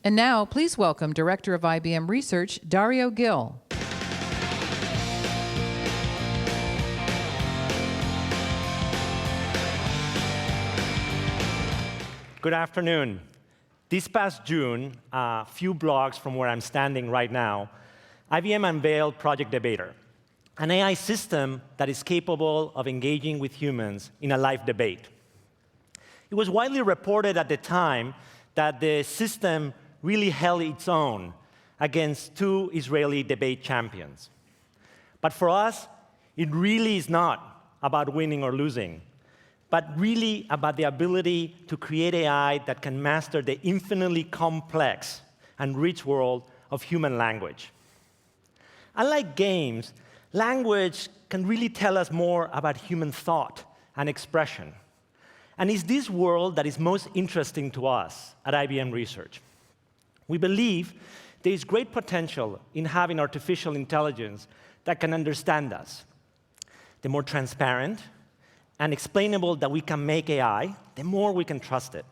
And now, please welcome Director of IBM Research, Dario Gil. Good afternoon. This past June, a few blocks from where I'm standing right now, IBM unveiled Project Debater, an AI system that is capable of engaging with humans in a live debate. It was widely reported at the time that the system really held its own against two Israeli debate champions. But for us, it really is not about winning or losing, but really about the ability to create AI that can master the infinitely complex and rich world of human language. Unlike games, language can really tell us more about human thought and expression. And it's this world that is most interesting to us at IBM Research. We believe there is great potential in having artificial intelligence that can understand us. The more transparent and explainable that we can make AI, the more we can trust it.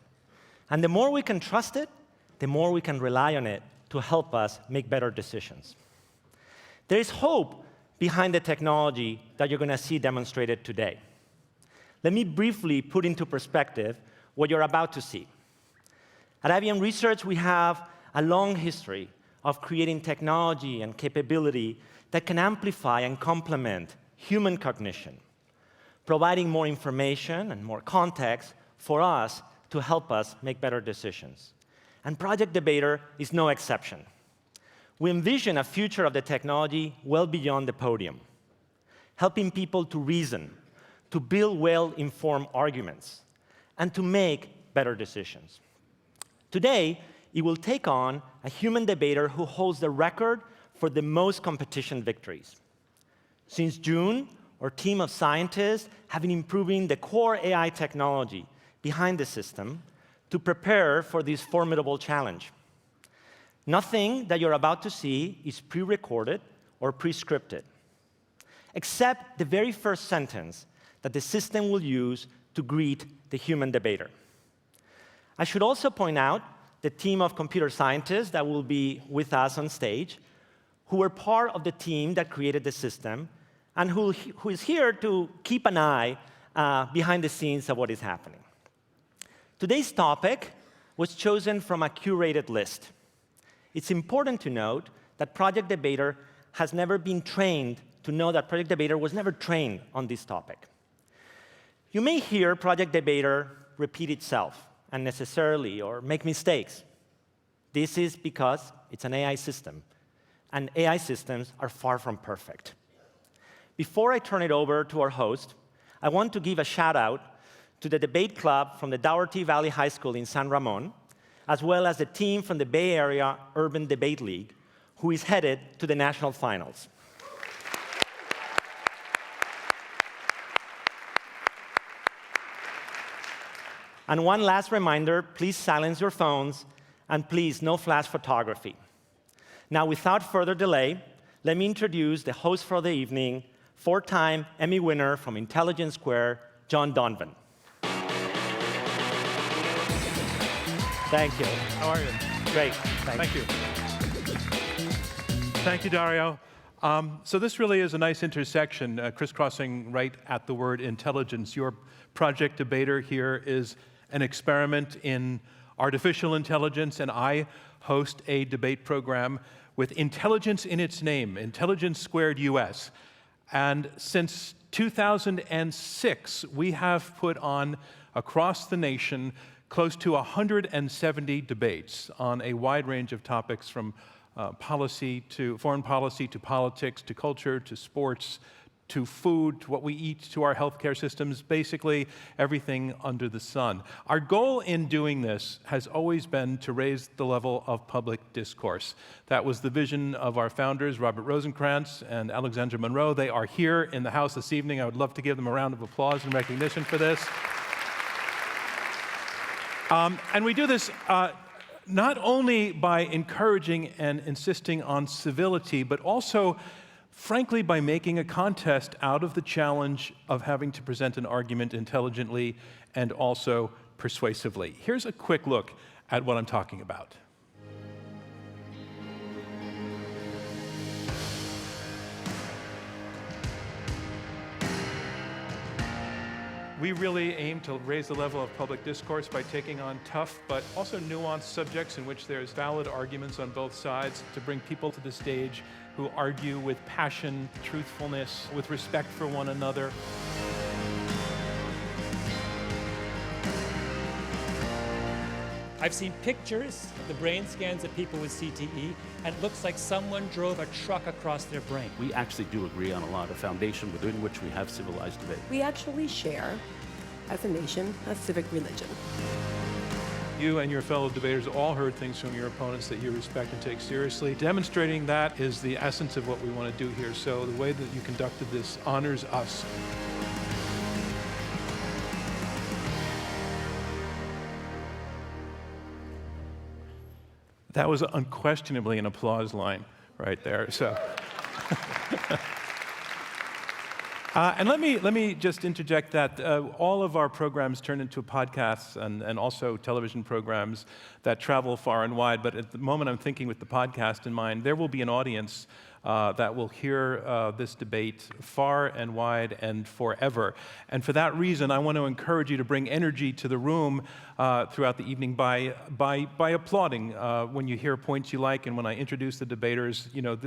And the more we can trust it, the more we can rely on it to help us make better decisions. There is hope behind the technology that you're going to see demonstrated today. Let me briefly put into perspective what you're about to see. At IBM Research, we have a long history of creating technology and capability that can amplify and complement human cognition, providing more information and more context for us to help us make better decisions. And Project Debater is no exception. We envision a future of the technology well beyond the podium, helping people to reason, to build well-informed arguments, and to make better decisions. Today, it will take on a human debater who holds the record for the most competition victories. Since June, our team of scientists have been improving the core AI technology behind the system to prepare for this formidable challenge. Nothing that you're about to see is pre-recorded or pre-scripted, except the very first sentence that the system will use to greet the human debater. I should also point out the team of computer scientists that will be with us on stage, who were part of the team that created the system, and who is here to keep an eye behind the scenes of what is happening. Today's topic was chosen from a curated list. It's important to note that Project Debater has never been trained to know that Project Debater was never trained on this topic. You may hear Project Debater repeat itself unnecessarily or make mistakes. This is because it's an AI system, and AI systems are far from perfect. Before I turn it over to our host, I want to give a shout-out to the debate club from the Dougherty Valley High School in San Ramon, as well as the team from the Bay Area Urban Debate League, who is headed to the national finals. And one last reminder, please silence your phones, and please, no flash photography. Now, without further delay, let me introduce the host for the evening, four-time Emmy winner from Intelligence Squared, John Donvan. Thank you. How are you? Great. Thank you. Thank you, Dario. So this really is a nice intersection, crisscrossing right at the word intelligence. Your Project Debater here is an experiment in artificial intelligence, and I host a debate program with intelligence in its name, Intelligence Squared U.S. And since 2006, we have put on, across the nation, close to 170 debates on a wide range of topics, from policy to foreign policy to politics to culture to sports to food, to what we eat, to our healthcare systems, basically everything under the sun. Our goal in doing this has always been to raise the level of public discourse. That was the vision of our founders, Robert Rosencrantz and Alexandra Monroe. They are here in the house this evening. I would love to give them a round of applause in recognition for this. And we do this not only by encouraging and insisting on civility, but also, frankly, by making a contest out of the challenge of having to present an argument intelligently and also persuasively. Here's a quick look at what I'm talking about. We really aim to raise the level of public discourse by taking on tough but also nuanced subjects in which there's valid arguments on both sides, to bring people to the stage who argue with passion, truthfulness, with respect for one another. I've seen pictures of the brain scans of people with CTE, and it looks like someone drove a truck across their brain. We actually do agree on a lot of foundation within which we have civilized debate. We actually share, as a nation, a civic religion. You and your fellow debaters all heard things from your opponents that you respect and take seriously. Demonstrating that is the essence of what we want to do here. So the way that you conducted this honors us. That was unquestionably an applause line right there. So, and let me just interject that all of our programs turn into podcasts and also television programs that travel far and wide. But at the moment, I'm thinking with the podcast in mind, there will be an audience that will hear this debate far and wide and forever. And for that reason, I want to encourage you to bring energy to the room throughout the evening by applauding when you hear points you like, and when I introduce the debaters. You know,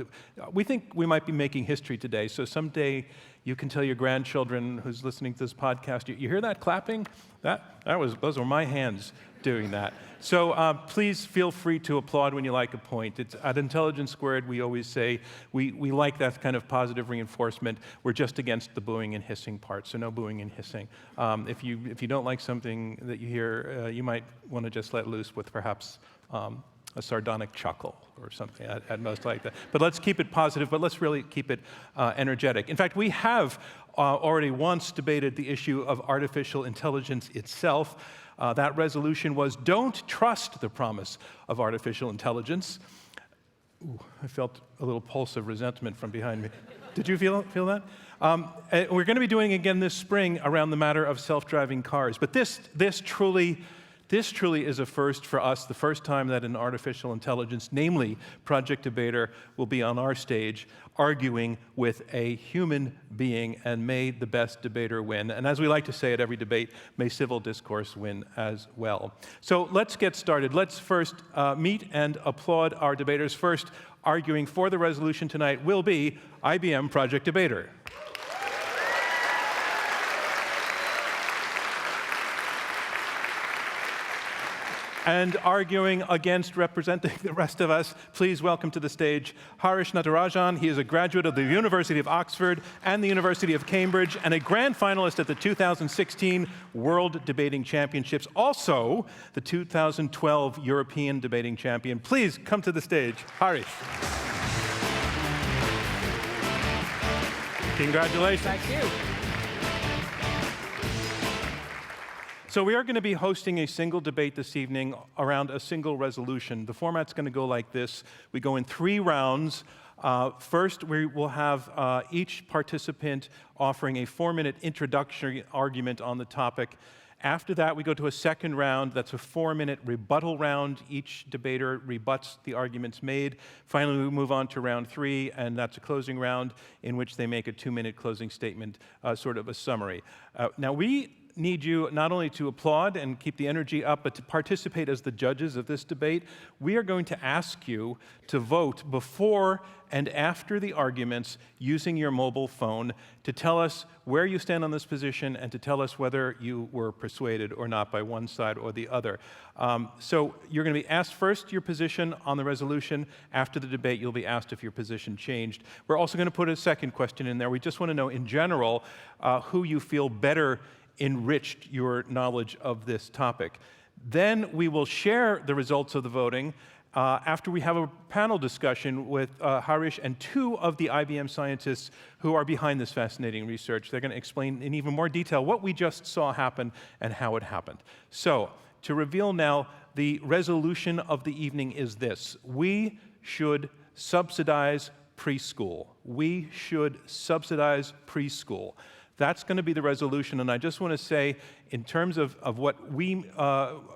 we think we might be making history today. So someday you can tell your grandchildren who's listening to this podcast, you hear that clapping? Those were my hands doing that. So please feel free to applaud when you like a point. It's at Intelligence Squared, we always say we like that kind of positive reinforcement. We're just against the booing and hissing part, so no booing and hissing. If you don't like something that you hear, you might want to just let loose with perhaps a sardonic chuckle or something at most like that. But let's keep it positive, but let's really keep it energetic. In fact, we have already once debated the issue of artificial intelligence itself. That resolution was, don't trust the promise of artificial intelligence. Ooh, I felt a little pulse of resentment from behind me. Did you feel that? We're going to be doing again this spring around the matter of self-driving cars. But this truly is a first for us, the first time that an artificial intelligence, namely Project Debater, will be on our stage arguing with a human being, and may the best debater win. And as we like to say at every debate, may civil discourse win as well. So let's get started. Let's first meet and applaud our debaters. First, arguing for the resolution tonight will be IBM Project Debater. And arguing against representing the rest of us, please welcome to the stage Harish Natarajan. He is a graduate of the University of Oxford and the University of Cambridge, and a grand finalist at the 2016 World Debating Championships, also the 2012 European Debating Champion. Please come to the stage, Harish. Congratulations. Thank you. So we are going to be hosting a single debate this evening around a single resolution. The format's going to go like this. We go in 3 rounds. First, we will have each participant offering a 4-minute introductory argument on the topic. After that, we go to a second round. That's a 4-minute rebuttal round. Each debater rebuts the arguments made. Finally, we move on to round 3, and that's a closing round in which they make a 2-minute closing statement, sort of a summary. Now, we need you not only to applaud and keep the energy up, but to participate as the judges of this debate. We are going to ask you to vote before and after the arguments using your mobile phone to tell us where you stand on this position and to tell us whether you were persuaded or not by one side or the other. So you're going to be asked first your position on the resolution. After the debate, you'll be asked if your position changed. We're also going to put a second question in there. We just want to know, in general, who you feel better enriched your knowledge of this topic. Then we will share the results of the voting after we have a panel discussion with Harish and 2 of the IBM scientists who are behind this fascinating research. They're going to explain in even more detail what we just saw happen and how it happened. So, to reveal now, the resolution of the evening is this: we should subsidize preschool. We should subsidize preschool. That's going to be the resolution, and I just want to say, in terms of what we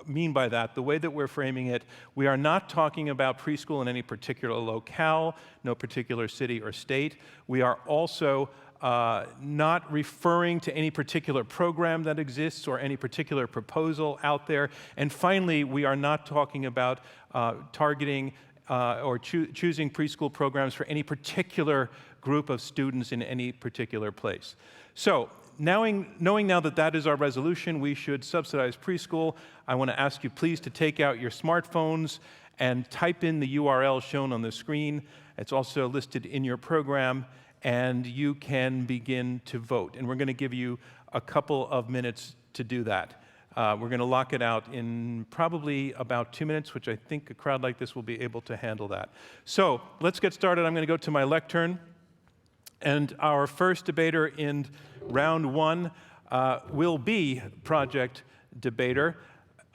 mean by that, the way that we're framing it, we are not talking about preschool in any particular locale, no particular city or state. We are also not referring to any particular program that exists or any particular proposal out there. And finally, we are not talking about targeting or choosing preschool programs for any particular group of students in any particular place. So, knowing now that that is our resolution, we should subsidize preschool, I want to ask you please to take out your smartphones and type in the URL shown on the screen. It's also listed in your program, and you can begin to vote. And we're going to give you a couple of minutes to do that. We're going to lock it out in probably about 2 minutes, which I think a crowd like this will be able to handle that. So let's get started. I'm going to go to my lectern. And our first debater in round one will be Project Debater.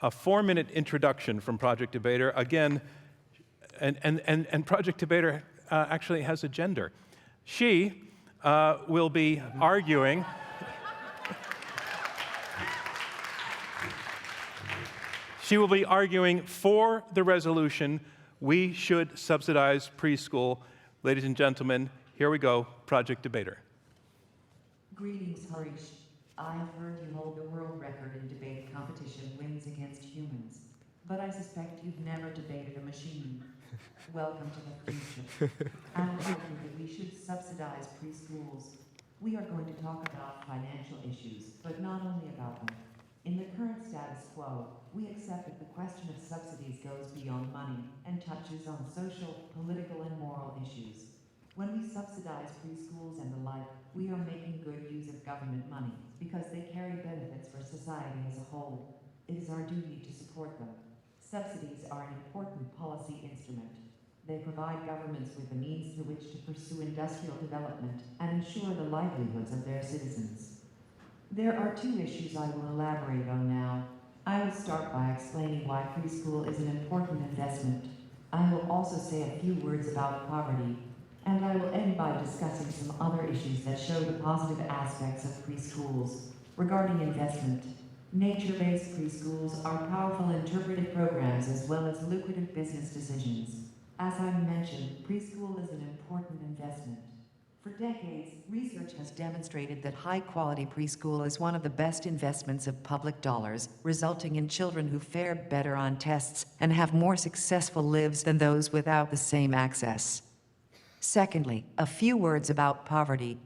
A 4-minute introduction from Project Debater. Again, and Project Debater actually has a gender. She will be arguing. She will be arguing for the resolution, we should subsidize preschool. Ladies and gentlemen, here we go, Project Debater. Greetings, Harish. I've heard you hold the world record in debate competition wins against humans, but I suspect you've never debated a machine. Welcome to the future. I'm arguing that we should subsidize preschools. We are going to talk about financial issues, but not only about them. In the current status quo, we accept that the question of subsidies goes beyond money and touches on social, political, and moral issues. When we subsidize preschools and the like, we are making good use of government money because they carry benefits for society as a whole. It is our duty to support them. Subsidies are an important policy instrument. They provide governments with the means through which to pursue industrial development and ensure the livelihoods of their citizens. There are 2 issues I will elaborate on now. I will start by explaining why preschool is an important investment. I will also say a few words about poverty, and I will end by discussing some other issues that show the positive aspects of preschools. Regarding investment, nature-based preschools are powerful interpretive programs as well as lucrative business decisions. As I mentioned, preschool is an important investment. For decades, research has demonstrated that high-quality preschool is one of the best investments of public dollars, resulting in children who fare better on tests and have more successful lives than those without the same access. Secondly, a few words about poverty.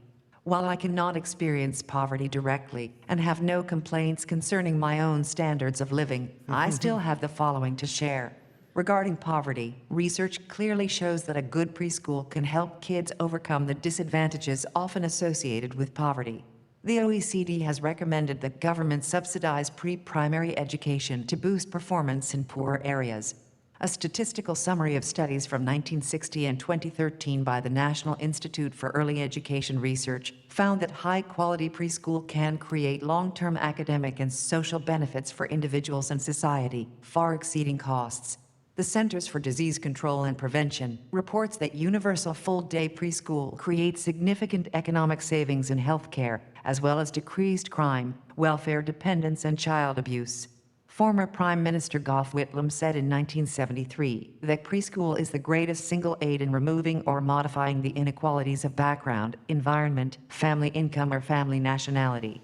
While I cannot experience poverty directly and have no complaints concerning my own standards of living, I still have the following to share. Regarding poverty, research clearly shows that a good preschool can help kids overcome the disadvantages often associated with poverty. The OECD has recommended that governments subsidize pre-primary education to boost performance in poor areas. A statistical summary of studies from 1960 and 2013 by the National Institute for Early Education Research found that high-quality preschool can create long-term academic and social benefits for individuals and society, far exceeding costs. The Centers for Disease Control and Prevention reports that universal full-day preschool creates significant economic savings in healthcare, as well as decreased crime, welfare dependence, and child abuse. Former Prime Minister Gough Whitlam said in 1973 that preschool is the greatest single aid in removing or modifying the inequalities of background, environment, family income, or family nationality.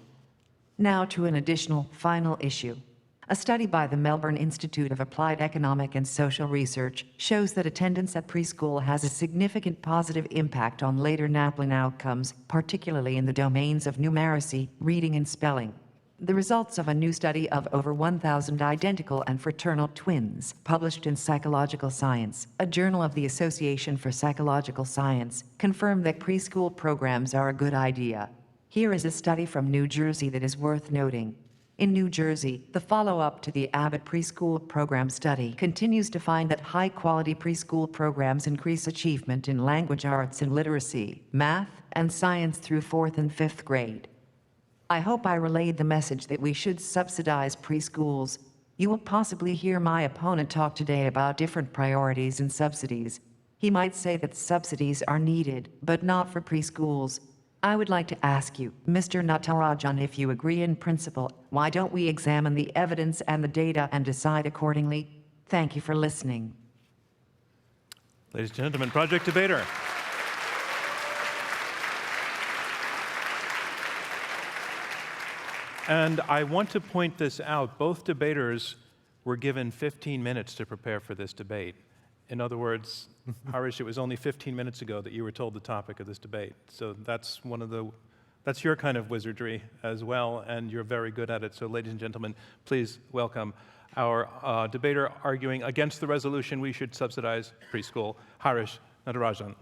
Now to an additional, final issue. A study by the Melbourne Institute of Applied Economic and Social Research shows that attendance at preschool has a significant positive impact on later NAPLAN outcomes, particularly in the domains of numeracy, reading, and spelling. The results of a new study of over 1,000 identical and fraternal twins, published in Psychological Science, a journal of the Association for Psychological Science, confirm that preschool programs are a good idea. Here is a study from New Jersey that is worth noting. In New Jersey, the follow-up to the Abbott preschool program study continues to find that high-quality preschool programs increase achievement in language arts and literacy, math, and science through 4th and 5th grade. I hope I relayed the message that we should subsidize preschools. You will possibly hear my opponent talk today about different priorities and subsidies. He might say that subsidies are needed, but not for preschools. I would like to ask you, Mr. Natarajan, if you agree in principle, why don't we examine the evidence and the data and decide accordingly? Thank you for listening. Ladies and gentlemen, Project Debater. And I want to point this out. Both debaters were given 15 minutes to prepare for this debate. In other words, Harish, it was only 15 minutes ago that you were told the topic of this debate. So that's that's your kind of wizardry as well, and you're very good at it. So ladies and gentlemen, please welcome our debater arguing against the resolution we should subsidize preschool, Harish Natarajan.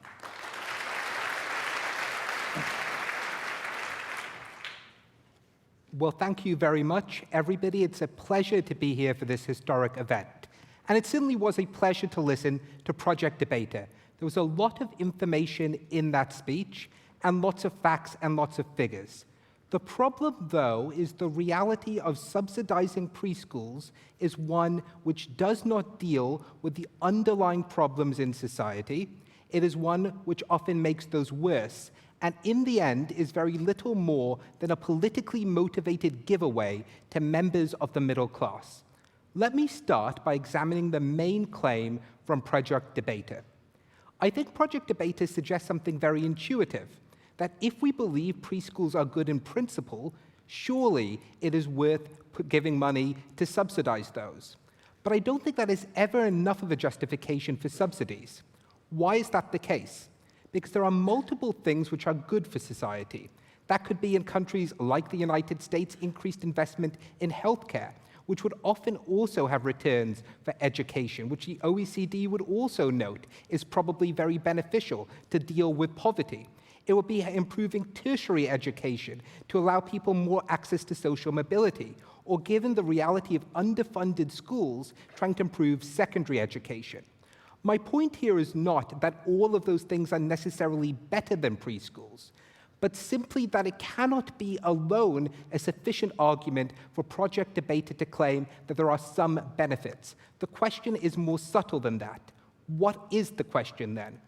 Well, thank you very much, everybody. It's a pleasure to be here for this historic event. And it certainly was a pleasure to listen to Project Debater. There was a lot of information in that speech, and lots of facts and lots of figures. The problem, though, is the reality of subsidizing preschools is one which does not deal with the underlying problems in society. It is one which often makes those worse, and in the end is very little more than a politically motivated giveaway to members of the middle class. Let me start by examining the main claim from Project Debater. I think Project Debater suggests something very intuitive, that if we believe preschools are good in principle, surely it is worth giving money to subsidize those. But I don't think that is ever enough of a justification for subsidies. Why is that the case? Because there are multiple things which are good for society. That could be in countries like the United States, increased investment in healthcare, which would often also have returns for education, which the OECD would also note is probably very beneficial to deal with poverty. It would be improving tertiary education to allow people more access to social mobility, or given the reality of underfunded schools, trying to improve secondary education. My point here is not that all of those things are necessarily better than preschools, but simply that it cannot be alone a sufficient argument for Project Debater to claim that there are some benefits. The question is more subtle than that. What is the question then?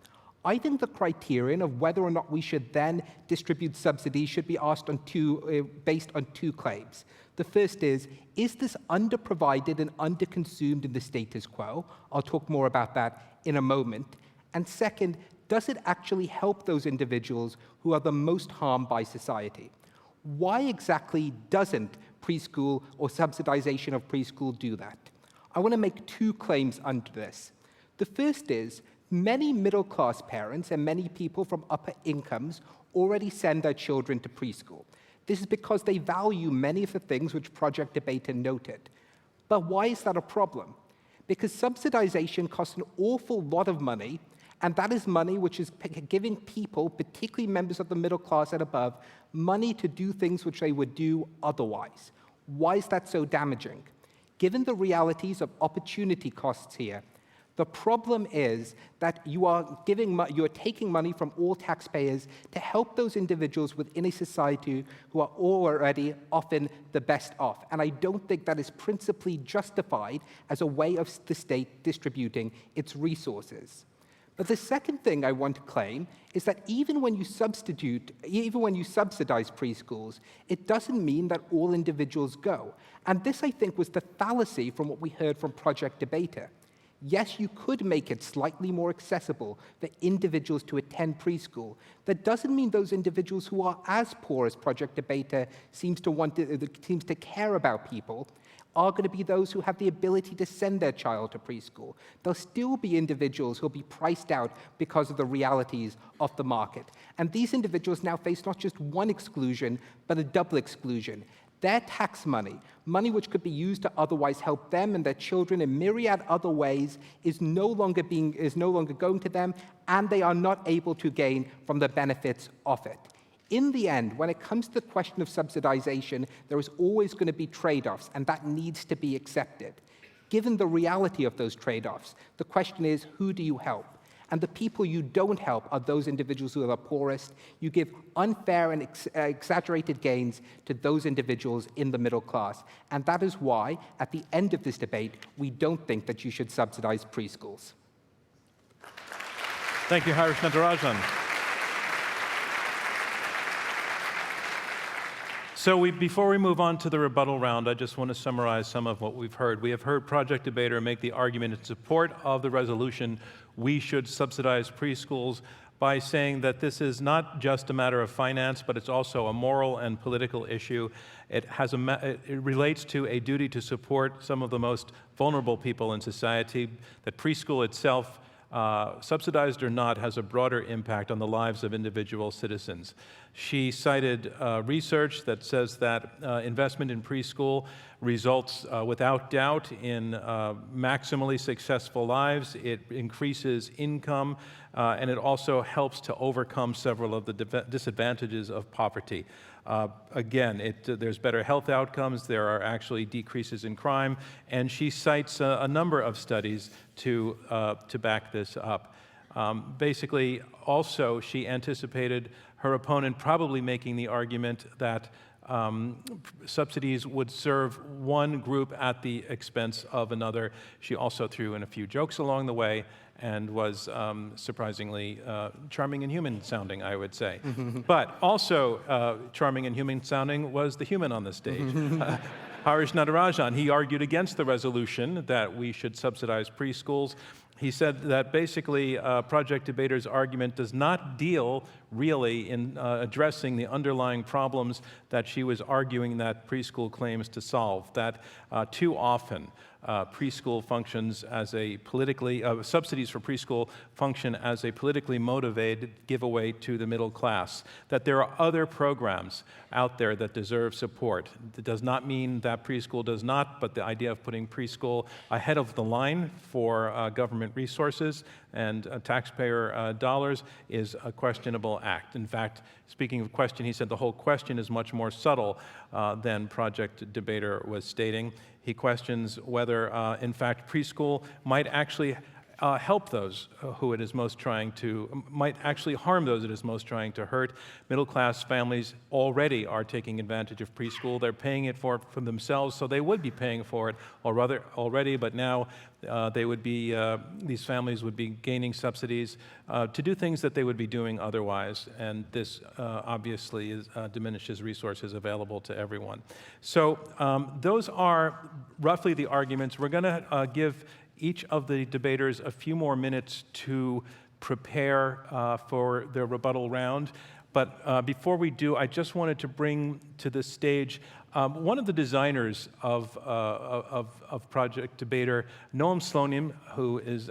I think the criterion of whether or not we should then distribute subsidies should be asked on based on two claims. The first is this underprovided and underconsumed in the status quo? I'll talk more about that in a moment. And second, does it actually help those individuals who are the most harmed by society? Why exactly doesn't preschool or subsidization of preschool do that? I want to make two claims under this. The first is many middle-class parents and many people from upper incomes already send their children to preschool. This is because they value many of the things which Project Debater noted. But why is that a problem? Because subsidization costs an awful lot of money, and that is money which is giving people, particularly members of the middle class and above, money to do things which they would do otherwise. Why is that so damaging? Given the realities of opportunity costs here, the problem is that you are taking money from all taxpayers to help those individuals within a society who are already often the best off. And I don't think that is principally justified as a way of the state distributing its resources. But the second thing I want to claim is that even when you subsidize preschools, it doesn't mean that all individuals go. And this, I think, was the fallacy from what we heard from Project Debater. Yes, you could make it slightly more accessible for individuals to attend preschool. That doesn't mean those individuals who are as poor as Project Debater seems to care about people are going to be those who have the ability to send their child to preschool. There'll still be individuals who'll be priced out because of the realities of the market. And these individuals now face not just one exclusion, but a double exclusion. Their tax money which could be used to otherwise help them and their children in myriad other ways, is no longer going to them, and they are not able to gain from the benefits of it. In the end, when it comes to the question of subsidization, there is always going to be trade-offs, and that needs to be accepted. Given the reality of those trade-offs, the question is, who do you help? And the people you don't help are those individuals who are the poorest. You give unfair and exaggerated gains to those individuals in the middle class. And that is why, at the end of this debate, we don't think that you should subsidize preschools. Thank you, Harish Natarajan. So before we move on to the rebuttal round, I just want to summarize some of what we've heard. We have heard Project Debater make the argument in support of the resolution we should subsidize preschools by saying that this is not just a matter of finance, but it's also a moral and political issue. It relates to a duty to support some of the most vulnerable people in society, that preschool itself, subsidized or not, has a broader impact on the lives of individual citizens. She cited research that says that investment in preschool results without doubt in maximally successful lives. It increases income, and it also helps to overcome several of the disadvantages of poverty. Again, there's better health outcomes, there are actually decreases in crime, and she cites a number of studies to back this up. Basically, also, she anticipated her opponent probably making the argument that subsidies would serve one group at the expense of another. She also threw in a few jokes along the way and was surprisingly charming and human sounding, I would say. But also charming and human sounding was the human on the stage. Harish Natarajan, he argued against the resolution that we should subsidize preschools. He said that basically Project Debater's argument does not deal really in addressing the underlying problems that she was arguing that preschool claims to solve, that too often preschool functions as a politically, subsidies for preschool function as a politically motivated giveaway to the middle class, that there are other programs out there that deserve support. It does not mean that preschool does not, but the idea of putting preschool ahead of the line for government resources and taxpayer dollars is a questionable act. In fact, speaking of question, he said the whole question is much more subtle than Project Debater was stating. He questions whether, in fact, preschool might actually help those who it is most trying to, might actually harm those it is most trying to hurt. Middle-class families already are taking advantage of preschool. They're paying it for themselves, so they would be paying for it already, but now they would be, these families would be gaining subsidies to do things that they would be doing otherwise, and this obviously diminishes resources available to everyone. So those are roughly the arguments. We're going to give each of the debaters a few more minutes to prepare for their rebuttal round. But before we do, I just wanted to bring to the stage one of the designers of Project Debater, Noam Slonim, who is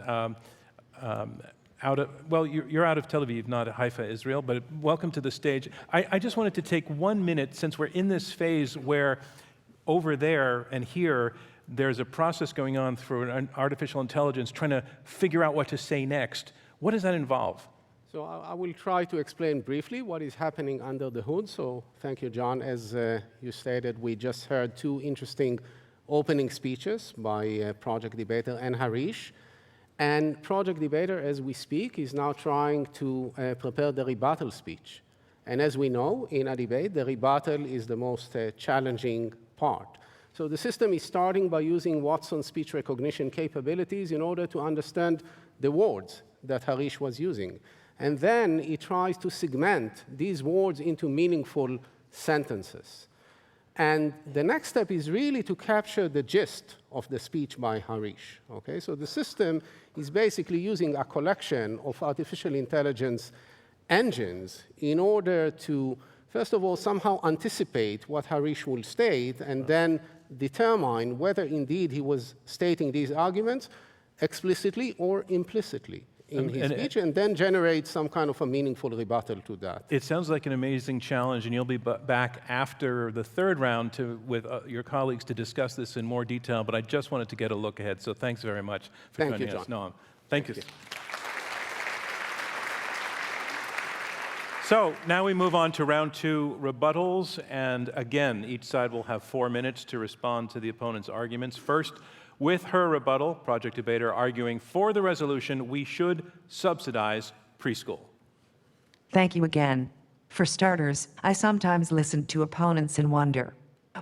you're out of Tel Aviv, not Haifa, Israel, but welcome to the stage. I just wanted to take 1 minute, since we're in this phase where over there and here, there's a process going on through an artificial intelligence trying to figure out what to say next. What does that involve? So I will try to explain briefly what is happening under the hood. So thank you, John. As you stated, we just heard two interesting opening speeches by Project Debater and Harish. And Project Debater, as we speak, is now trying to prepare the rebuttal speech. And as we know, in a debate, the rebuttal is the most challenging part. So the system is starting by using Watson's speech recognition capabilities in order to understand the words that Harish was using. And then it tries to segment these words into meaningful sentences. And the next step is really to capture the gist of the speech by Harish. Okay? So the system is basically using a collection of artificial intelligence engines in order to, first of all, somehow anticipate what Harish will state, and then determine whether indeed he was stating these arguments explicitly or implicitly in his speech, and then generate some kind of a meaningful rebuttal to that. It sounds like an amazing challenge, and you'll be back after the third round with your colleagues to discuss this in more detail, but I just wanted to get a look ahead, so thanks very much for joining us. Noam. Thank you. So now we move on to round two, rebuttals, and again, each side will have 4 minutes to respond to the opponent's arguments. First, with her rebuttal, Project Debater arguing for the resolution, we should subsidize preschool. Thank you again. For starters, I sometimes listen to opponents and wonder,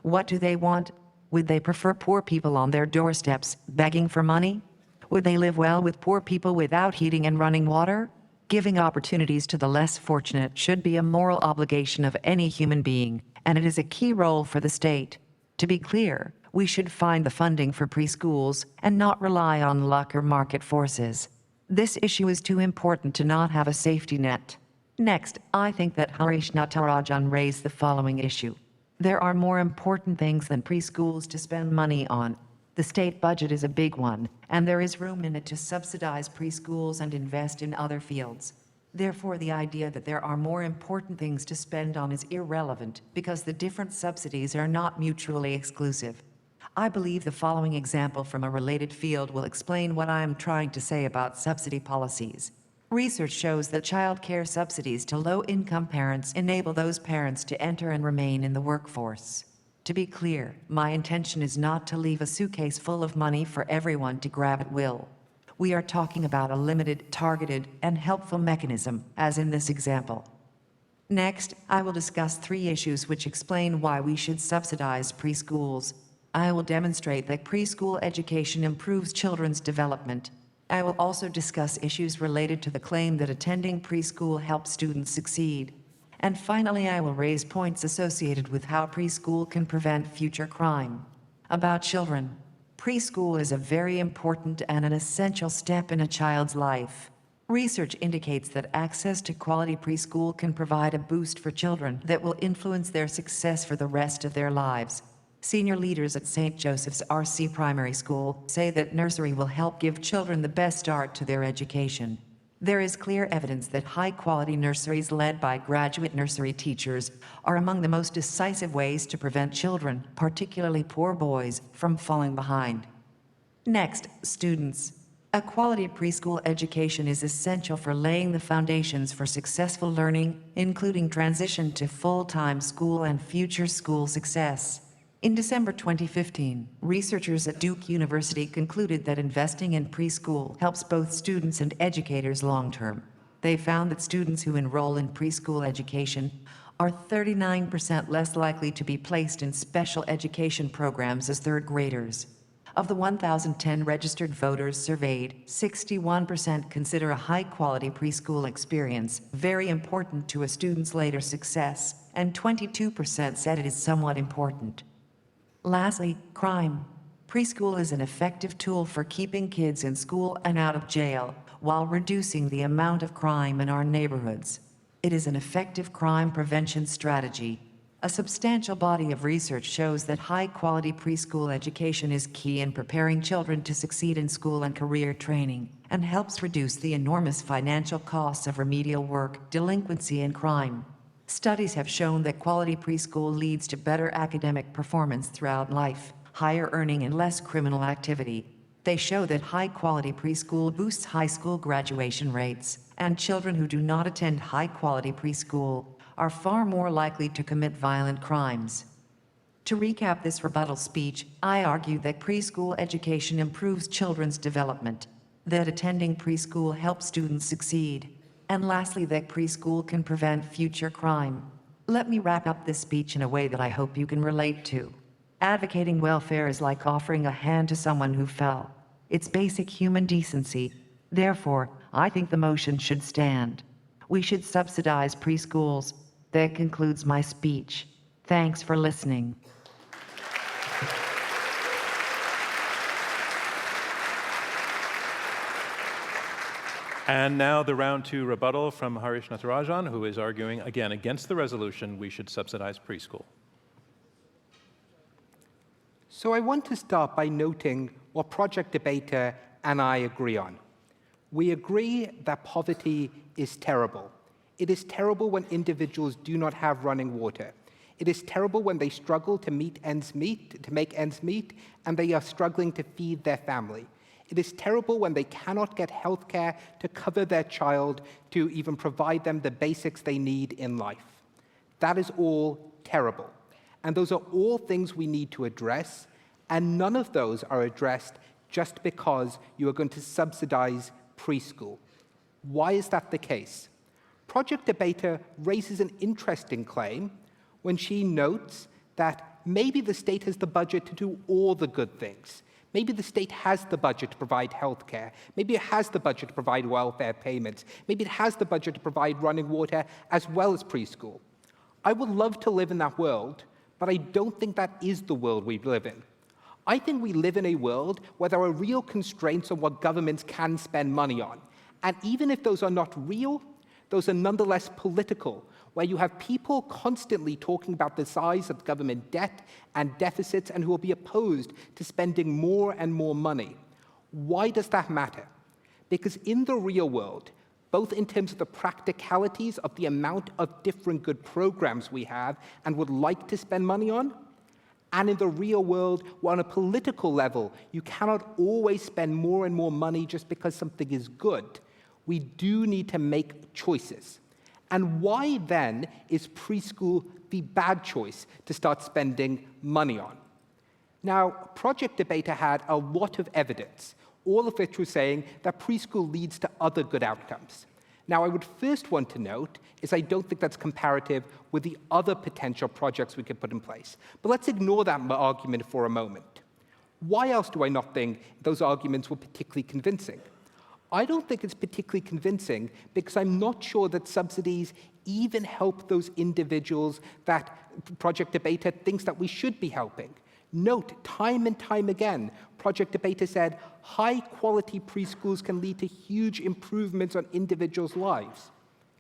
what do they want? Would they prefer poor people on their doorsteps begging for money? Would they live well with poor people without heating and running water? Giving opportunities to the less fortunate should be a moral obligation of any human being, and it is a key role for the state. To be clear, we should find the funding for preschools and not rely on luck or market forces. This issue is too important to not have a safety net. Next, I think that Harish Natarajan raised the following issue. There are more important things than preschools to spend money on. The state budget is a big one, and there is room in it to subsidize preschools and invest in other fields. Therefore, the idea that there are more important things to spend on is irrelevant because the different subsidies are not mutually exclusive. I believe the following example from a related field will explain what I am trying to say about subsidy policies. Research shows that child care subsidies to low-income parents enable those parents to enter and remain in the workforce. To be clear, my intention is not to leave a suitcase full of money for everyone to grab at will. We are talking about a limited, targeted, and helpful mechanism, as in this example. Next, I will discuss 3 issues which explain why we should subsidize preschools. I will demonstrate that preschool education improves children's development. I will also discuss issues related to the claim that attending preschool helps students succeed. And finally, I will raise points associated with how preschool can prevent future crime. About children. Preschool is a very important and an essential step in a child's life. Research indicates that access to quality preschool can provide a boost for children that will influence their success for the rest of their lives. Senior leaders at St. Joseph's RC Primary School say that nursery will help give children the best start to their education. There is clear evidence that high-quality nurseries led by graduate nursery teachers are among the most decisive ways to prevent children, particularly poor boys, from falling behind. Next, students. A quality preschool education is essential for laying the foundations for successful learning, including transition to full-time school and future school success. In December 2015, researchers at Duke University concluded that investing in preschool helps both students and educators long-term. They found that students who enroll in preschool education are 39% less likely to be placed in special education programs as third graders. Of the 1,010 registered voters surveyed, 61% consider a high-quality preschool experience very important to a student's later success, and 22% said it is somewhat important. Lastly, crime. Preschool is an effective tool for keeping kids in school and out of jail, while reducing the amount of crime in our neighborhoods. It is an effective crime prevention strategy. A substantial body of research shows that high-quality preschool education is key in preparing children to succeed in school and career training, and helps reduce the enormous financial costs of remedial work, delinquency, and crime. Studies have shown that quality preschool leads to better academic performance throughout life, higher earning, and less criminal activity. They show that high-quality preschool boosts high school graduation rates, and children who do not attend high-quality preschool are far more likely to commit violent crimes. To recap this rebuttal speech, I argue that preschool education improves children's development, that attending preschool helps students succeed, and lastly, that preschool can prevent future crime. Let me wrap up this speech in a way that I hope you can relate to. Advocating welfare is like offering a hand to someone who fell. It's basic human decency. Therefore, I think the motion should stand. We should subsidize preschools. That concludes my speech. Thanks for listening. And now the round 2 rebuttal from Harish Natarajan, who is arguing again against the resolution we should subsidize preschool. So I want to start by noting what Project Debater and I agree on. We agree that poverty is terrible. It is terrible when individuals do not have running water. It is terrible when they struggle to make ends meet, and they are struggling to feed their family. It is terrible when they cannot get health care to cover their child, to even provide them the basics they need in life. That is all terrible. And those are all things we need to address, and none of those are addressed just because you are going to subsidize preschool. Why is that the case? Project Debater raises an interesting claim when she notes that maybe the state has the budget to do all the good things. Maybe the state has the budget to provide health care. Maybe it has the budget to provide welfare payments. Maybe it has the budget to provide running water as well as preschool. I would love to live in that world, but I don't think that is the world we live in. I think we live in a world where there are real constraints on what governments can spend money on. And even if those are not real, those are nonetheless political, where you have people constantly talking about the size of government debt and deficits and who will be opposed to spending more and more money. Why does that matter? Because in the real world, both in terms of the practicalities of the amount of different good programs we have and would like to spend money on, and in the real world, where on a political level, you cannot always spend more and more money just because something is good, we do need to make choices. And why then is preschool the bad choice to start spending money on? Now, Project Debater had a lot of evidence, all of which was saying that preschool leads to other good outcomes. Now, I would first want to note is I don't think that's comparative with the other potential projects we could put in place. But let's ignore that argument for a moment. Why else do I not think those arguments were particularly convincing? I don't think it's particularly convincing because I'm not sure that subsidies even help those individuals that Project Debater thinks that we should be helping. Note, time and time again, Project Debater said high-quality preschools can lead to huge improvements on individuals' lives.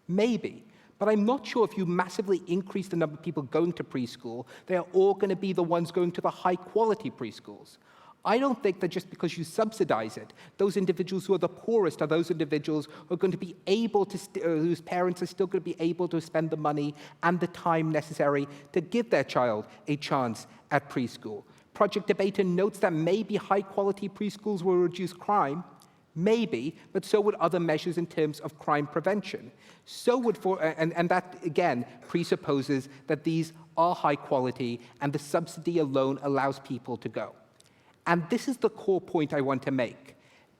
Maybe, but I'm not sure if you massively increase the number of people going to preschool, they are all going to be the ones going to the high-quality preschools. I don't think that just because you subsidize it, those individuals who are the poorest are those individuals who are going to be able to, whose parents are still going to be able to spend the money and the time necessary to give their child a chance at preschool. Project Debater notes that maybe high-quality preschools will reduce crime, maybe, but so would other measures in terms of crime prevention. So would, and that, again, presupposes that these are high quality and the subsidy alone allows people to go. And this is the core point I want to make.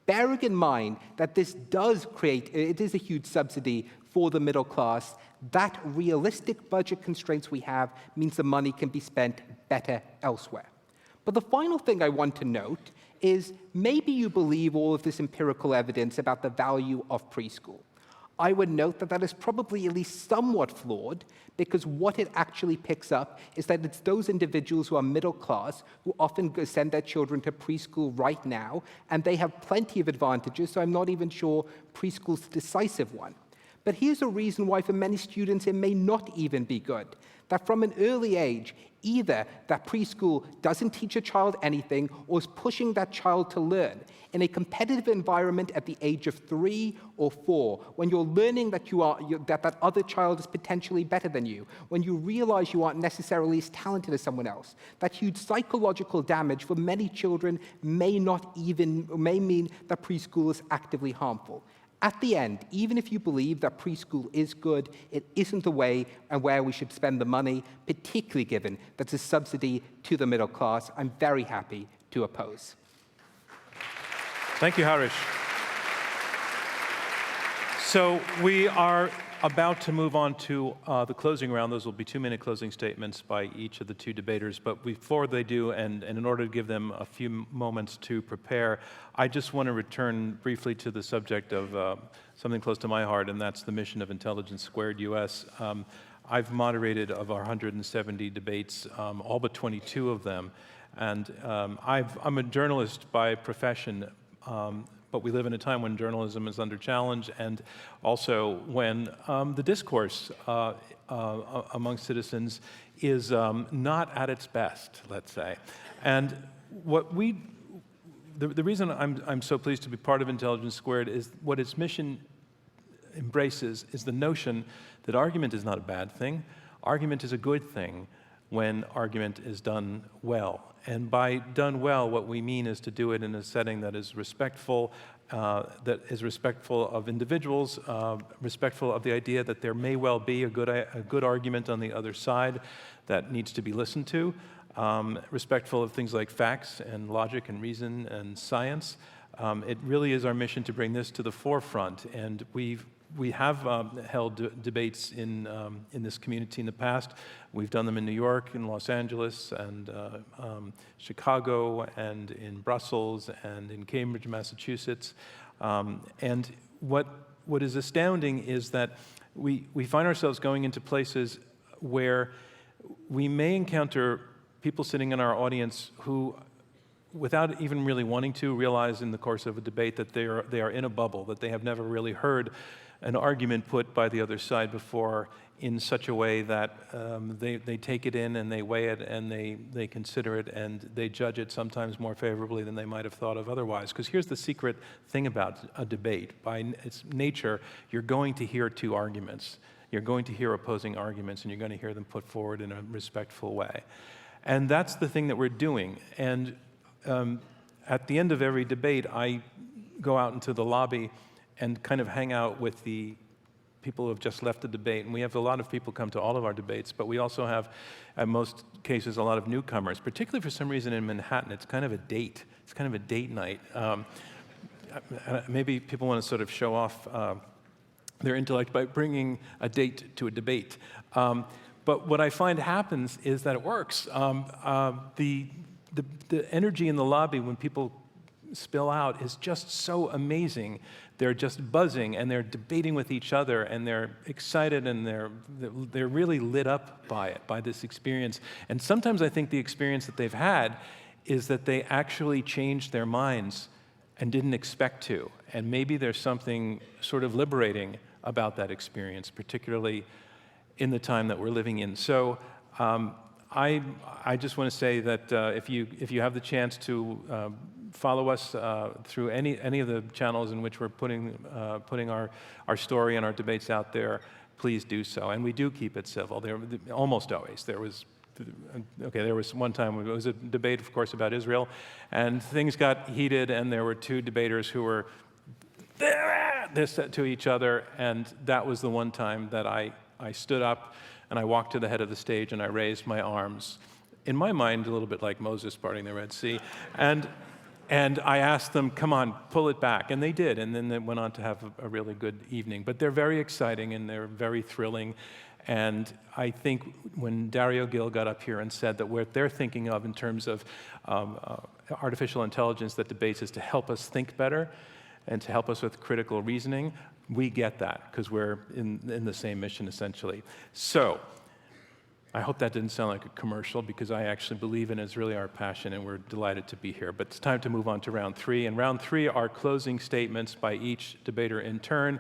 Bearing in mind that this does create, it is a huge subsidy for the middle class, that realistic budget constraints we have means the money can be spent better elsewhere. But the final thing I want to note is maybe you believe all of this empirical evidence about the value of preschool. I would note that that is probably at least somewhat flawed because what it actually picks up is that it's those individuals who are middle class who often send their children to preschool right now, and they have plenty of advantages, so I'm not even sure preschool's the decisive one. But here's a reason why for many students it may not even be good. That from an early age, either that preschool doesn't teach a child anything or is pushing that child to learn. In a competitive environment at the age of 3 or 4, when you're learning that that other child is potentially better than you, when you realize you aren't necessarily as talented as someone else, that huge psychological damage for many children may mean that preschool is actively harmful. At the end, even if you believe that preschool is good, it isn't the way and where we should spend the money, particularly given that it's a subsidy to the middle class. I'm very happy to oppose. Thank you, Harish. So we are about to move on to the closing round. Those will be 2-minute closing statements by each of the two debaters. But before they do, and in order to give them a few moments to prepare, I just want to return briefly to the subject of something close to my heart, and that's the mission of Intelligence Squared U.S. I've moderated of our 170 debates, all but 22 of them. And I'm a journalist by profession, but we live in a time when journalism is under challenge and also when the discourse among citizens is not at its best, let's say. And the reason I'm so pleased to be part of Intelligence Squared is what its mission embraces is the notion that argument is not a bad thing. Argument is a good thing when argument is done well. And by done well, what we mean is to do it in a setting that is respectful of individuals, respectful of the idea that there may well be a good argument on the other side that needs to be listened to, respectful of things like facts and logic and reason and science. It really is our mission to bring this to the forefront, and we have held debates in this community in the past. We've done them in New York, in Los Angeles, and Chicago, and in Brussels, and in Cambridge, Massachusetts. And what is astounding is that we find ourselves going into places where we may encounter people sitting in our audience who without even really wanting to, realize in the course of a debate that they are in a bubble, that they have never really heard an argument put by the other side before in such a way that they take it in and they weigh it and they consider it and they judge it sometimes more favorably than they might have thought of otherwise. Because here's the secret thing about a debate. By its nature, you're going to hear two arguments. You're going to hear opposing arguments, and you're going to hear them put forward in a respectful way. And that's the thing that we're doing. And at the end of every debate, I go out into the lobby and kind of hang out with the people who have just left the debate. And we have a lot of people come to all of our debates, but we also have, in most cases, a lot of newcomers, particularly for some reason in Manhattan. It's kind of a date. It's kind of a date night. Maybe people want to sort of show off their intellect by bringing a date to a debate. But what I find happens is that it works. The energy in the lobby when people spill out is just so amazing. They're just buzzing, and they're debating with each other, and they're excited, and they're really lit up by it, by this experience. And sometimes I think the experience that they've had is that they actually changed their minds and didn't expect to. And maybe there's something sort of liberating about that experience, particularly in the time that we're living in. So I just want to say that if you have the chance to follow us through any of the channels in which we're putting our story and our debates out there, please do so. And we do keep it civil. Almost always. There was one time it was a debate, of course, about Israel, and things got heated, and there were two debaters who were this to each other, and that was the one time that I stood up and I walked to the head of the stage and I raised my arms, in my mind a little bit like Moses parting the Red Sea, and I asked them, come on, pull it back, and they did, and then they went on to have a really good evening. But they're very exciting and they're very thrilling, and I think when Dario Gil got up here and said that what they're thinking of in terms of artificial intelligence that debates is to help us think better and to help us with critical reasoning, we get that because we're in the same mission, essentially. So I hope that didn't sound like a commercial, because I actually believe in it. It's really our passion, and we're delighted to be here. But it's time to move on to round three. And round three are closing statements by each debater in turn,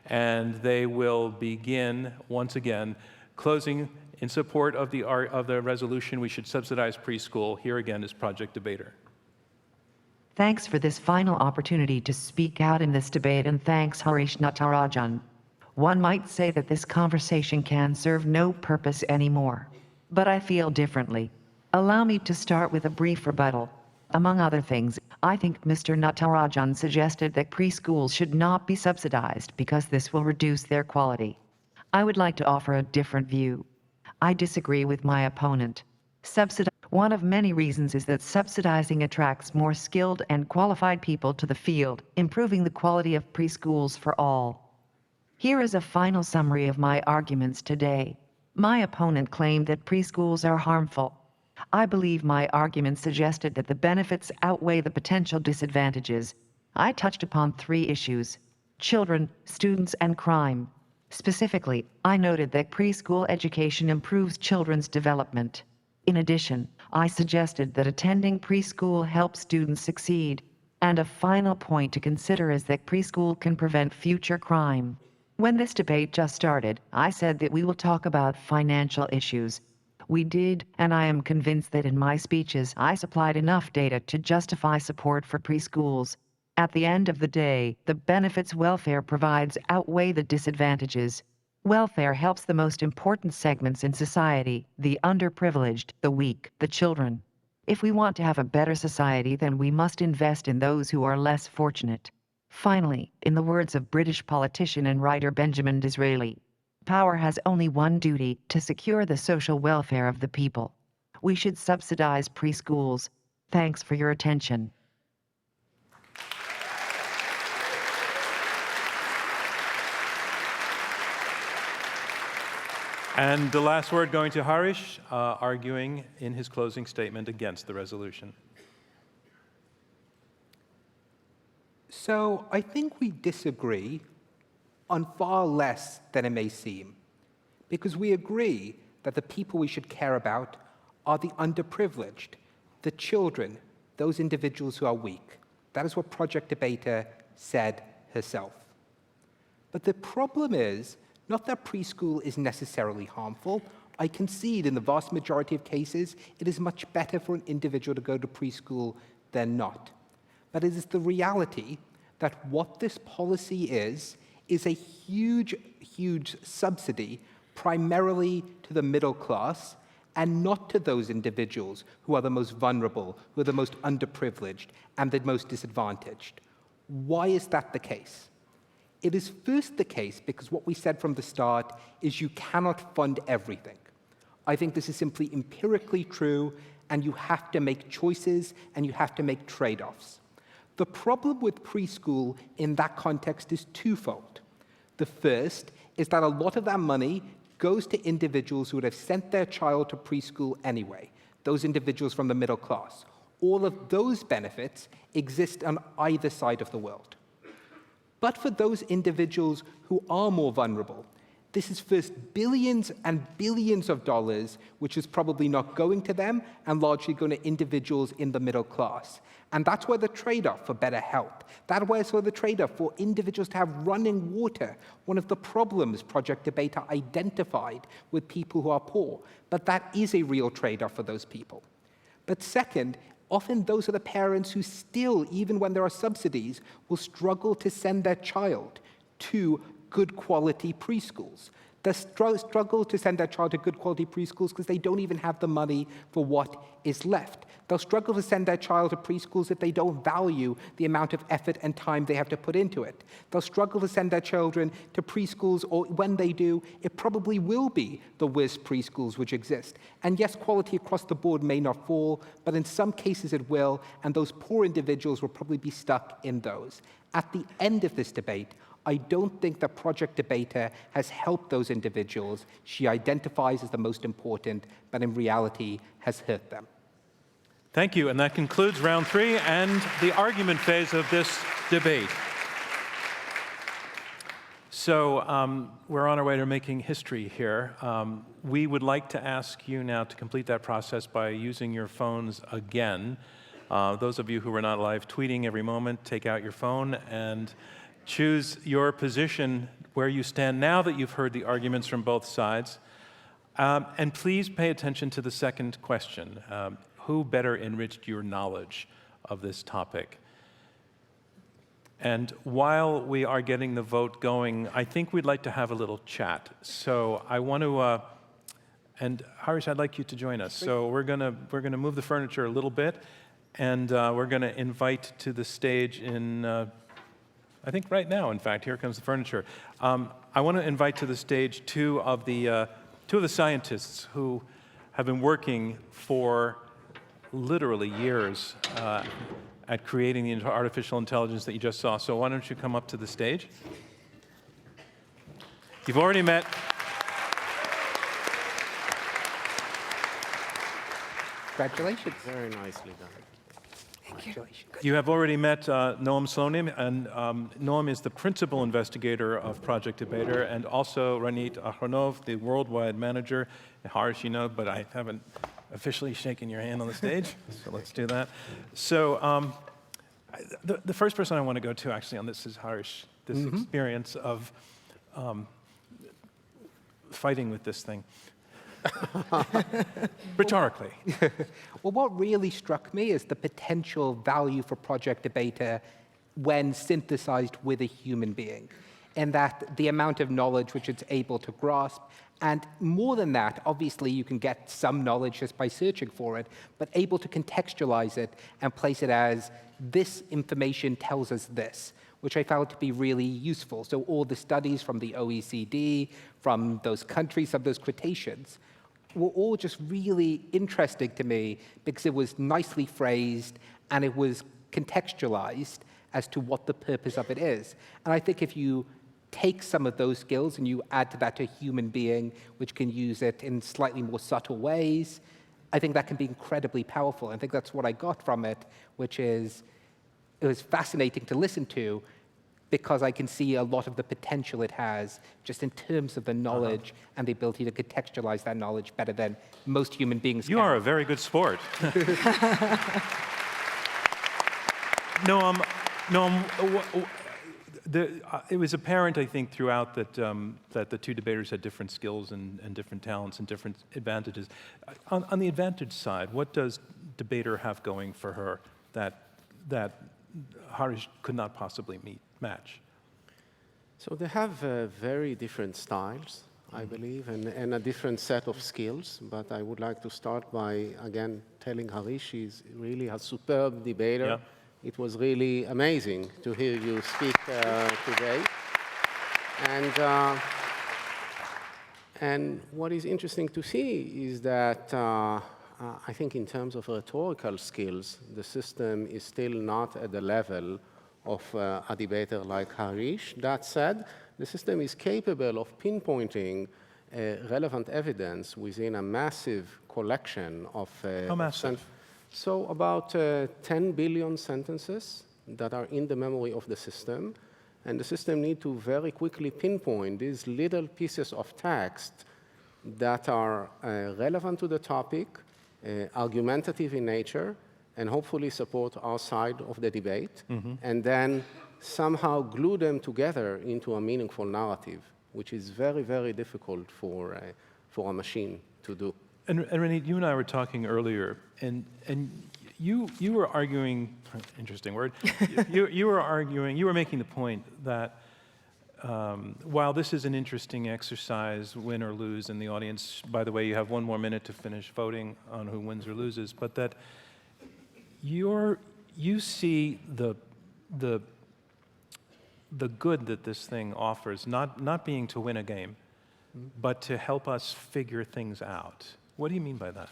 and they will begin, once again, closing in support of the resolution we should subsidize preschool. Here again is Project Debater. Thanks for this final opportunity to speak out in this debate, and thanks Harish Natarajan. One might say that this conversation can serve no purpose anymore. But I feel differently. Allow me to start with a brief rebuttal. Among other things, I think Mr. Natarajan suggested that preschools should not be subsidized because this will reduce their quality. I would like to offer a different view. I disagree with my opponent. One of many reasons is that subsidizing attracts more skilled and qualified people to the field, improving the quality of preschools for all. Here is a final summary of my arguments today. My opponent claimed that preschools are harmful. I believe my argument suggested that the benefits outweigh the potential disadvantages. I touched upon three issues: children, students, and crime. Specifically, I noted that preschool education improves children's development. In addition, I suggested that attending preschool helps students succeed. And a final point to consider is that preschool can prevent future crime. When this debate just started, I said that we will talk about financial issues. We did, and I am convinced that in my speeches I supplied enough data to justify support for preschools. At the end of the day, the benefits welfare provides outweigh the disadvantages. Welfare helps the most important segments in society: the underprivileged, the weak, the children. If we want to have a better society, then we must invest in those who are less fortunate. Finally, in the words of British politician and writer Benjamin Disraeli, power has only one duty: to secure the social welfare of the people. We should subsidize preschools. Thanks for your attention. And the last word going to Harish, arguing in his closing statement against the resolution. So I think we disagree on far less than it may seem, because we agree that the people we should care about are the underprivileged, the children, those individuals who are weak. That is what Project Debater said herself. But the problem is not that preschool is necessarily harmful. I concede in the vast majority of cases, it is much better for an individual to go to preschool than not. But it is the reality that what this policy is a huge, huge subsidy primarily to the middle class and not to those individuals who are the most vulnerable, who are the most underprivileged, and the most disadvantaged. Why is that the case? It is first the case because what we said from the start is you cannot fund everything. I think this is simply empirically true, and you have to make choices and you have to make trade-offs. The problem with preschool in that context is twofold. The first is that a lot of that money goes to individuals who would have sent their child to preschool anyway, those individuals from the middle class. All of those benefits exist on either side of the world. But for those individuals who are more vulnerable, this is first billions and billions of dollars, which is probably not going to them and largely going to individuals in the middle class. And that's where the trade-off for better health, that's where the trade-off for individuals to have running water, one of the problems Project Debater identified with people who are poor. But that is a real trade-off for those people. But second, often those are the parents who still, even when there are subsidies, will struggle to send their child to good quality preschools. They struggle to send their child to good quality preschools because they don't even have the money for what is left. They'll struggle to send their child to preschools if they don't value the amount of effort and time they have to put into it. They'll struggle to send their children to preschools, or when they do, it probably will be the worst preschools which exist. And yes, quality across the board may not fall, but in some cases it will, and those poor individuals will probably be stuck in those. At the end of this debate, I don't think that Project Debater has helped those individuals she identifies as the most important, but in reality has hurt them. Thank you, and that concludes round 3 and the argument phase of this debate. So we're on our way to making history here. We would like to ask you now to complete that process by using your phones again. Those of you who are not live tweeting every moment, take out your phone and choose your position where you stand now that you've heard the arguments from both sides. And please pay attention to the second question. Who better enriched your knowledge of this topic? And while we are getting the vote going, I think we'd like to have a little chat. So I want to, and Harish, I'd like you to join us. So we're gonna move the furniture a little bit, and we're gonna invite to the stage in, I think right now, in fact, here comes the furniture. I want to invite to the stage two of the scientists who have been working for literally years at creating the artificial intelligence that you just saw. So why don't you come up to the stage? You've already met. Congratulations. Very nicely done. You have already met Noam Slonim, and Noam is the principal investigator of Project Debater, and also Ranit Akhronov, the worldwide manager. Harish, you know, but I haven't officially shaken your hand on the stage, so let's do that. So the first person I want to go to actually on this is Harish, this experience of fighting with this thing. Rhetorically. Well, what really struck me is the potential value for Project Debater when synthesized with a human being, and that the amount of knowledge which it's able to grasp, and more than that, obviously you can get some knowledge just by searching for it, but able to contextualize it and place it as, this information tells us this, which I found to be really useful. So all the studies from the OECD, from those countries, of those quotations, were all just really interesting to me because it was nicely phrased and it was contextualized as to what the purpose of it is. And I think if you take some of those skills and you add to that a human being which can use it in slightly more subtle ways, I think that can be incredibly powerful. I think that's what I got from it, which is, it was fascinating to listen to because I can see a lot of the potential it has just in terms of the knowledge and the ability to contextualize that knowledge better than most human beings can. You are a very good sport. It was apparent, I think, throughout that that the two debaters had different skills and different talents and different advantages. On the advantage side, what does debater have going for her that Harish could not possibly match? So they have very different styles, I believe, and a different set of skills. But I would like to start by, again, telling Harish he's really a superb debater. Yeah. It was really amazing to hear you speak today. And what is interesting to see is that I think in terms of rhetorical skills, the system is still not at the level of a debater like Harish. That said, the system is capable of pinpointing relevant evidence within a massive collection of... How massive? So about 10 billion sentences that are in the memory of the system. And the system needs to very quickly pinpoint these little pieces of text that are relevant to the topic, argumentative in nature, and hopefully support our side of the debate, and then somehow glue them together into a meaningful narrative, which is very, very difficult for a machine to do. And Ronit, you and I were talking earlier, and you were arguing, interesting word, you were making the point that while this is an interesting exercise, win or lose in the audience, by the way, you have 1 more minute to finish voting on who wins or loses, but that you see the good that this thing offers, not being to win a game, but to help us figure things out. What do you mean by that?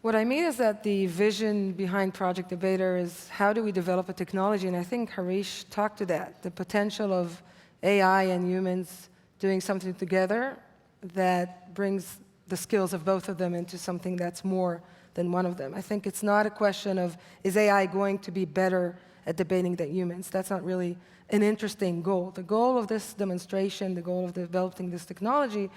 What I mean is that the vision behind Project Debater is how do we develop a technology, and I think Harish talked to that, the potential of AI and humans doing something together that brings the skills of both of them into something that's more than one of them. I think it's not a question of, is AI going to be better at debating than humans? That's not really an interesting goal. The goal of this demonstration, the goal of developing this technology,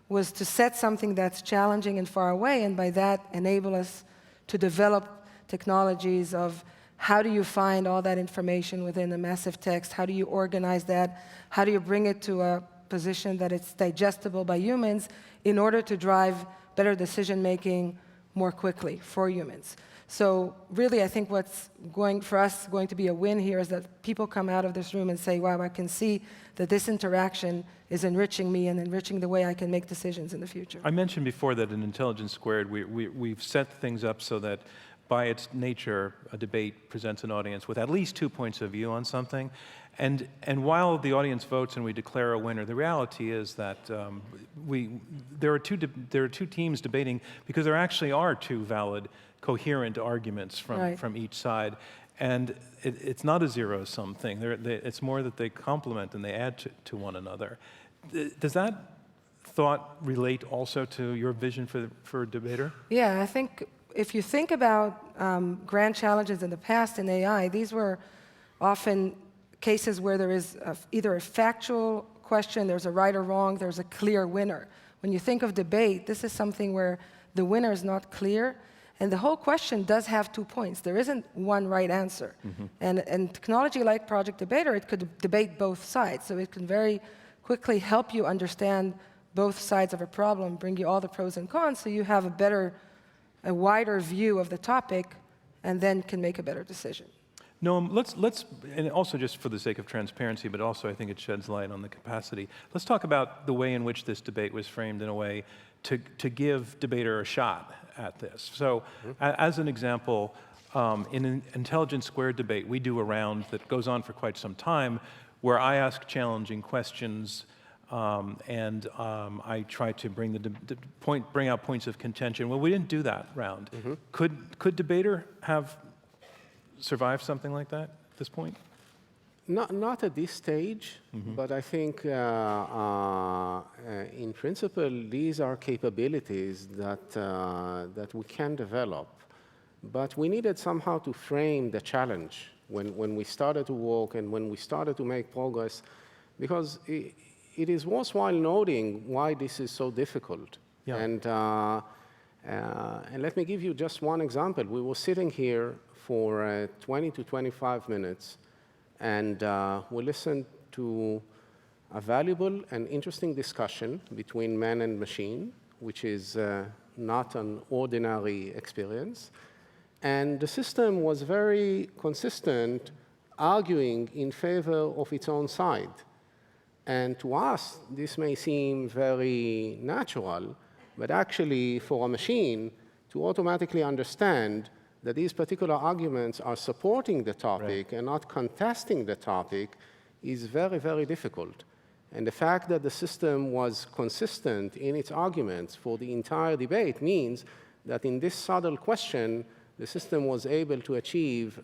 was to set something that's challenging and far away, and by that enable us to develop technologies of how do you find all that information within a massive text, how do you organize that, how do you bring it to a position that it's digestible by humans in order to drive better decision-making more quickly for humans. So really, I think what's going to be a win here is that people come out of this room and say, wow, I can see that this interaction is enriching me and enriching the way I can make decisions in the future. I mentioned before that in Intelligence Squared, we've set things up so that by its nature, a debate presents an audience with at least 2 points of view on something. And while the audience votes and we declare a winner, the reality is that there are two teams debating because there actually are 2 valid, coherent arguments from each side. And it's not a zero-sum thing. It's more that they complement and they add to one another. Does that thought relate also to your vision for a debater? Yeah, I think if you think about grand challenges in the past in AI, these were often cases where there is either a factual question, there's a right or wrong, there's a clear winner. When you think of debate, this is something where the winner is not clear, and the whole question does have 2 points. There isn't one right answer. And technology like Project Debater, it could debate both sides, so it can very quickly help you understand both sides of a problem, bring you all the pros and cons, so you have a wider view of the topic, and then can make a better decision. Noam, let's, and also just for the sake of transparency, but also I think it sheds light on the capacity. Let's talk about the way in which this debate was framed in a way to give debater a shot at this. So, as an example, in an Intelligence Squared debate, we do a round that goes on for quite some time, where I ask challenging questions, and I try to bring out points of contention. Well, we didn't do that round. Could debater have survived something like that at this point? Not at this stage, but I think in principle these are capabilities that we can develop. But we needed somehow to frame the challenge when we started to work and when we started to make progress, because it is worthwhile noting why this is so difficult. And let me give you just one example. We were sitting here for 20 to 25 minutes, and we listened to a valuable and interesting discussion between man and machine, which is not an ordinary experience. And the system was very consistent, arguing in favor of its own side. And to us, this may seem very natural, but actually for a machine to automatically understand that these particular arguments are supporting the topic and not contesting the topic is very, very difficult. And the fact that the system was consistent in its arguments for the entire debate means that in this subtle question, the system was able to achieve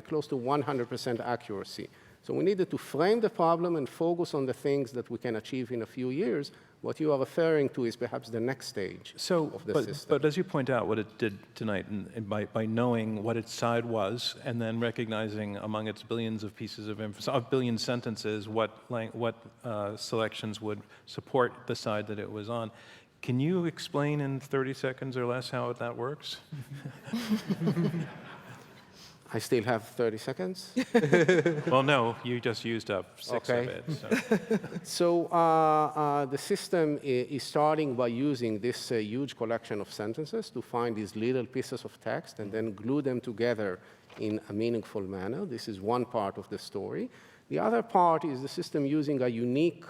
close to 100% accuracy. So we needed to frame the problem and focus on the things that we can achieve in a few years. What you are referring to is perhaps the next stage of the system. But as you point out, what it did tonight, and by knowing what its side was, and then recognizing among its billions of pieces of billion sentences what selections would support the side that it was on. Can you explain in 30 seconds or less how that works? I still have 30 seconds? Well, no, you just used up 6 of it. So the system is starting by using this huge collection of sentences to find these little pieces of text and then glue them together in a meaningful manner. This is one part of the story. The other part is the system using a unique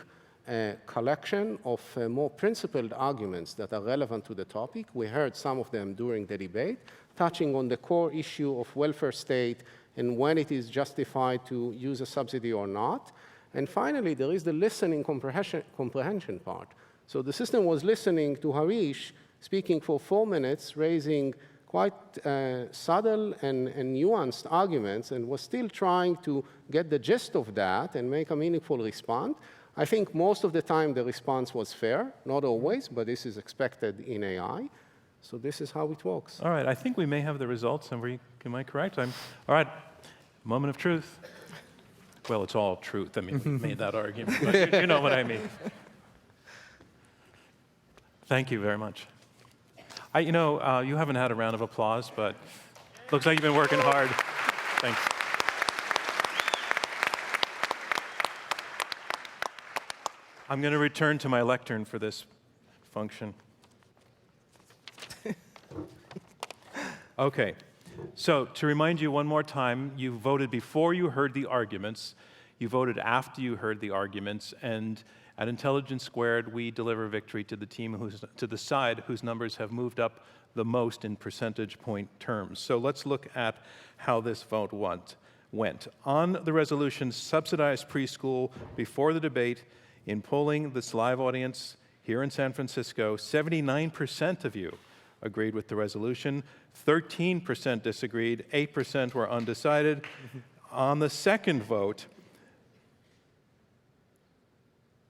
collection of more principled arguments that are relevant to the topic. We heard some of them during the debate, touching on the core issue of welfare state and when it is justified to use a subsidy or not. And finally, there is the listening comprehension part. So the system was listening to Harish speaking for 4 minutes, raising quite subtle and nuanced arguments, and was still trying to get the gist of that and make a meaningful response. I think most of the time the response was fair, not always, but this is expected in AI. So this is how it works. All right, I think we may have the results. Am I correct? All right, moment of truth. Well, it's all truth. I mean, we made that argument, but you know what I mean. Thank you very much. You haven't had a round of applause, but looks like you've been working hard. Thanks. I'm going to return to my lectern for this function. Okay, so to remind you one more time, you voted before you heard the arguments, you voted after you heard the arguments, and at Intelligence Squared, we deliver victory to the team to the side whose numbers have moved up the most in percentage point terms. So let's look at how this vote went. On the resolution, subsidized preschool, before the debate, in polling this live audience here in San Francisco, 79% of you agreed with the resolution, 13% disagreed, 8% were undecided. On the second vote,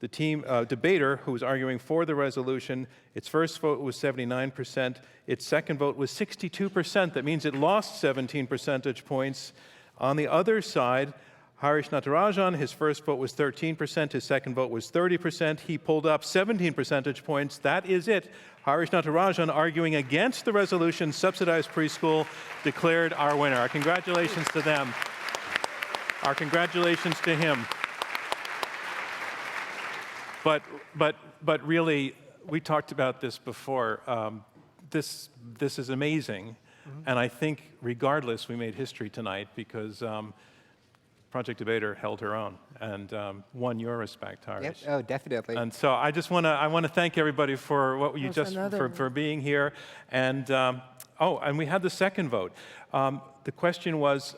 the team debater who was arguing for the resolution, its first vote was 79%, its second vote was 62%. That means it lost 17 percentage points. On the other side, Harish Natarajan, his first vote was 13%, his second vote was 30%. He pulled up 17 percentage points. That is it. Harish Natarajan, arguing against the resolution, subsidized preschool, declared our winner. Our congratulations to them. Our congratulations to him. But really, we talked about this before. This is amazing. And I think, regardless, we made history tonight because Project Debater held her own and won your respect, Harish. Yep. Oh, definitely. And so I want to thank everybody for what you for being here. And and we had the second vote. The question was,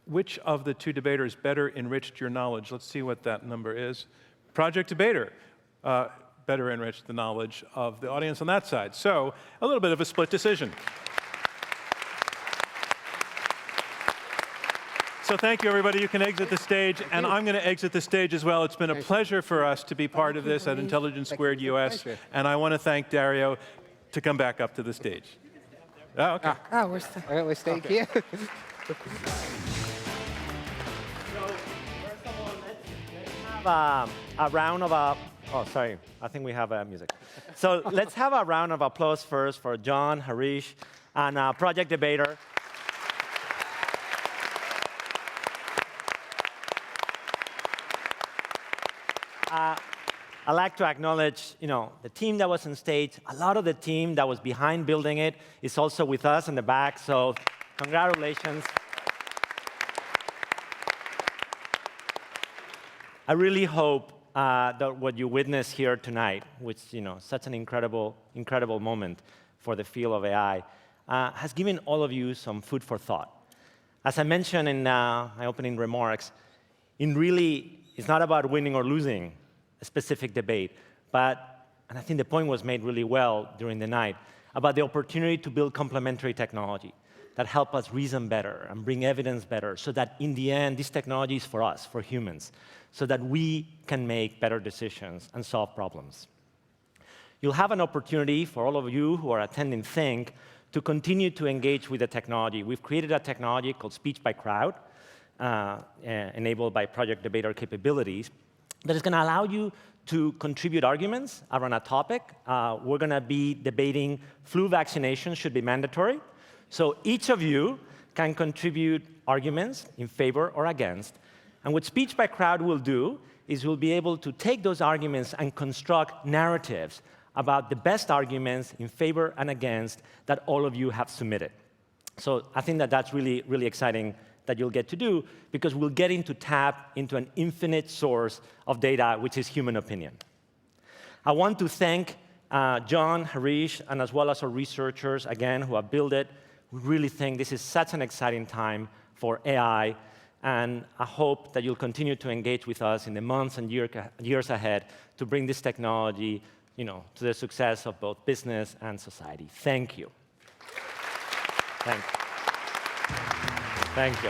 which of the two debaters better enriched your knowledge? Let's see what that number is. Project Debater better enriched the knowledge of the audience on that side. So a little bit of a split decision. So thank you, everybody. You can exit the stage, and I'm going to exit the stage as well. It's been a pleasure for us to be part of this at Intelligence Squared U.S., and I want to thank Dario to come back up to the stage. Oh, okay. We're staying here. So, first of all, let's have a round of oh, sorry. I think we have music. So let's have a round of applause first for John, Harish, and Project Debater. I'd like to acknowledge, the team that was on stage. A lot of the team that was behind building it is also with us in the back, so congratulations. I really hope that what you witnessed here tonight, which, such an incredible moment for the field of AI, has given all of you some food for thought. As I mentioned in my opening remarks, it's not about winning or losing a specific debate, but, and I think the point was made really well during the night, about the opportunity to build complementary technology that help us reason better and bring evidence better, so that in the end, this technology is for us, for humans, so that we can make better decisions and solve problems. You'll have an opportunity, for all of you who are attending Think, to continue to engage with the technology. We've created a technology called Speech by Crowd, enabled by Project Debater capabilities, that is going to allow you to contribute arguments around a topic. We're going to be debating flu vaccination should be mandatory. So each of you can contribute arguments in favor or against. And what Speech by Crowd will do is we'll be able to take those arguments and construct narratives about the best arguments in favor and against that all of you have submitted. So I think that that's really, really exciting that you'll get to do, because we'll get to tap into an infinite source of data, which is human opinion. I want to thank John, Harish, and as well as our researchers, again, who have built it. We really think this is such an exciting time for AI, and I hope that you'll continue to engage with us in the months and years ahead to bring this technology, to the success of both business and society. Thank you. Thank you.